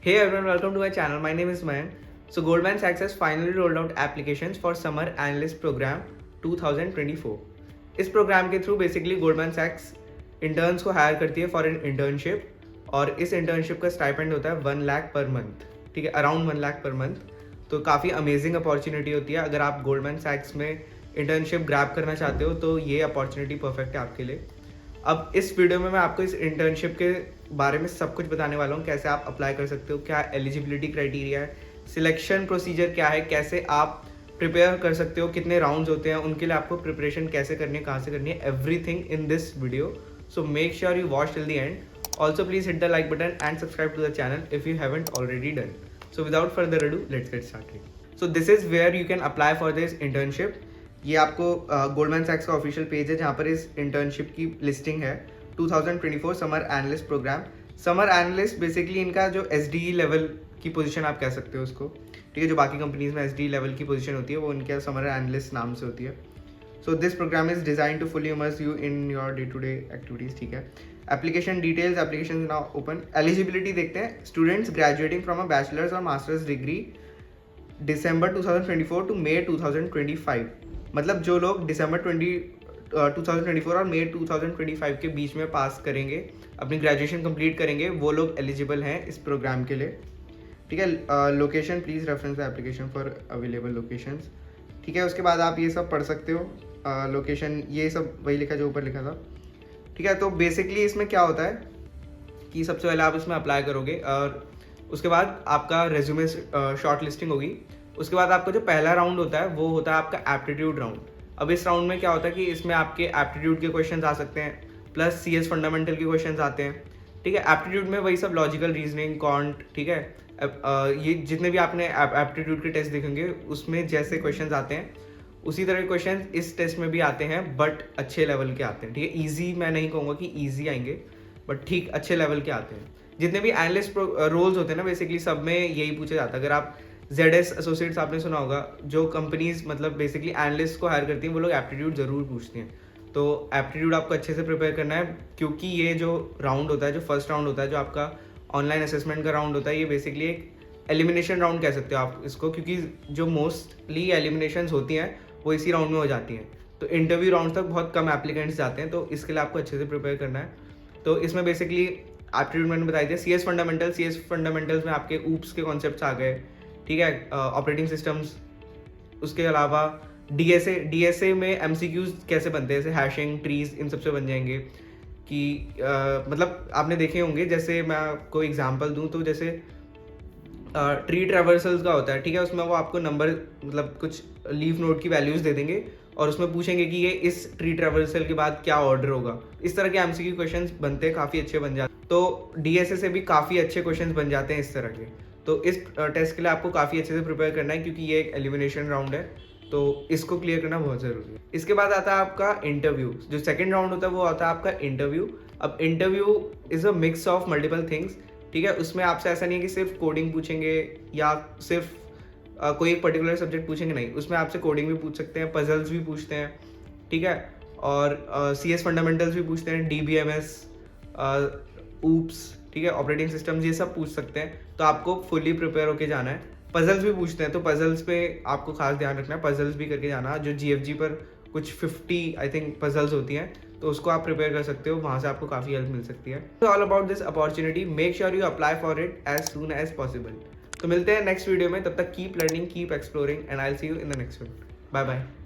Hey everyone, welcome to my channel. My name is Mayan. So Goldman Sachs has finally rolled out applications for Summer Analyst Program 2024. इस programme के through basically Goldman सैक्स interns को higher करती है for an internship और इस internship का stipend होता है 1 लाख पर मंथ. ठीक है, अराउंड 1 लाख पर मंथ. तो काफ़ी अमेजिंग अपॉर्चुनिटी होती है. अगर आप गोल्डमैन सैक्स में इंटर्नशिप ग्रैब करना चाहते हो तो ये अपॉर्चुनिटी परफेक्ट है आपके लिए. अब इस वीडियो में मैं आपको इस इंटर्नशिप के बारे में सब कुछ बताने वाला हूँ. कैसे आप अप्लाई कर सकते हो, क्या एलिजिबिलिटी क्राइटेरिया है, सिलेक्शन प्रोसीजर क्या है, कैसे आप प्रिपेयर कर सकते हो, कितने राउंड्स होते हैं, उनके लिए आपको प्रिपरेशन कैसे करनी है, कहाँ से करनी है, everything in this video. So make sure you watch till the end. Also please hit the like button and subscribe to the channel if you haven't already done. So without further ado, let's get started. So this is where you can apply for this internship. ये आपको Goldman सैक्स का official page है जहाँ पर इस internship की listing है. 2024 summer analyst program. Summer analyst basically इनका जो SDE लेवल की पोजीशन आप कह सकते हो उसको. ठीक है, जो बाकी कंपनीज में SDE लेवल की पोजीशन होती है वो इनके समर एनालिस्ट नाम से होती है. So this program is design to fully immerse you in your day to day activities. ठीक है, application details, application now open. Eligibility देखते हैं. Students graduating from a bachelor's और master's degree December 2024 to May 2025. मतलब जो लोग दिसंबर 2024 और मई 2025 के बीच में पास करेंगे, अपनी ग्रेजुएशन कंप्लीट करेंगे, वो लोग एलिजिबल हैं इस प्रोग्राम के लिए. ठीक है, location please reference the application for available locations. ठीक है, उसके बाद आप ये सब पढ़ सकते हो. लोकेशन ये सब वही लिखा जो ऊपर लिखा था. ठीक है, तो बेसिकली इसमें क्या होता है कि सबसे पहले आप इसमें अप्लाई करोगे और उसके बाद आपका रेज्यूमे शॉर्ट लिस्टिंग होगी. उसके बाद आपका जो पहला राउंड होता है वो होता है आपका एप्टीट्यूड राउंड. अब इस राउंड में क्या होता है कि इसमें आपके एप्टीट्यूड के क्वेश्चंस आ सकते हैं प्लस CS फंडामेंटल के क्वेश्चंस आते हैं. ठीक है, एप्टीट्यूड में वही सब लॉजिकल रीजनिंग, कॉन्ट. ठीक है, ये जितने भी आपने एप्टीट्यूड के टेस्ट देखेंगे उसमें जैसे क्वेश्चंस आते हैं उसी तरह के क्वेश्चन इस टेस्ट में भी आते हैं, बट अच्छे लेवल के आते हैं. ठीक है, ईजी मैं नहीं कहूँगा कि ईजी आएंगे, बट ठीक अच्छे लेवल के आते हैं. जितने भी एनालिस्ट रोल्स होते हैं ना बेसिकली सब में यही पूछा जाता है. अगर आप ZS एसोसिएट्स आपने सुना होगा, जो कंपनीज मतलब बेसिकली एनालिस्ट को हायर करती हैं वो लोग एप्टीट्यूड ज़रूर पूछती हैं. तो एप्टीट्यूड आपको अच्छे से प्रिपेयर करना है क्योंकि ये जो राउंड होता है, जो फर्स्ट राउंड होता है, जो आपका ऑनलाइन असेसमेंट का राउंड होता है, ये बेसिकली एक एलिमिनेशन राउंड कह सकते हो आप इसको, क्योंकि जो मोस्टली एलिमिनेशंस होती हैं वो इसी राउंड में हो जाती हैं. तो इंटरव्यू राउंड तक बहुत कम एप्लीकेंट्स जाते हैं, तो इसके लिए आपको अच्छे से प्रिपेयर करना है. तो इसमें बेसिकली एप्टीट्यूड मैंने बताई दिया. CS फंडामेंटल्स में आपके ऊप्स के कॉन्सेप्ट्स आ गए. ठीक है, ऑपरेटिंग सिस्टम्स. उसके अलावा DSA में MCQs कैसे बनते हैं, जैसे हैशिंग, ट्रीज, इन सबसे बन जाएंगे. कि मतलब आपने देखे होंगे, जैसे मैं आपको एग्जांपल दूं तो जैसे ट्री ट्रेवर्सल्स का होता है. ठीक है, उसमें वो आपको नंबर मतलब कुछ लीफ नोड की वैल्यूज़ दे देंगे और उसमें पूछेंगे कि ये इस ट्री ट्रेवर्सल के बाद क्या ऑर्डर होगा. इस तरह के MCQ क्वेश्चंस बनते हैं, काफ़ी अच्छे बन जाते हैं. तो DSA से भी काफ़ी अच्छे क्वेश्चंस बन जाते हैं इस तरह के. तो इस टेस्ट के लिए आपको काफ़ी अच्छे से प्रिपेयर करना है क्योंकि ये एक एलिमिनेशन राउंड है, तो इसको क्लियर करना बहुत ज़रूरी है. इसके बाद आता है आपका इंटरव्यू. जो सेकेंड राउंड होता है वो आता है आपका इंटरव्यू. अब interview is a mix of multiple things. ठीक है, उसमें आपसे ऐसा नहीं है कि सिर्फ कोडिंग पूछेंगे या सिर्फ कोई एक पर्टिकुलर सब्जेक्ट पूछेंगे, नहीं. उसमें आपसे कोडिंग भी पूछ सकते हैं, पजल्स भी पूछते हैं. ठीक है, और CS फंडामेंटल्स भी पूछते हैं, DBMS, ऊप्स. ठीक है, ऑपरेटिंग सिस्टम्स, ये सब पूछ सकते हैं. तो आपको फुली प्रिपेयर होके जाना है. पजल्स भी पूछते हैं, तो पजल्स पे आपको खास ध्यान रखना है. पजल्स भी करके जाना. जो GFG पर कुछ 50 आई थिंक पजल्स होती हैं, तो उसको आप प्रिपेयर कर सकते हो. वहाँ से आपको काफ़ी हेल्प मिल सकती है. All about this opportunity, make sure you apply for it as soon as possible. तो मिलते हैं नेक्स्ट वीडियो में. तब तक keep learning, keep exploring and I will see you in the next one. Bye bye.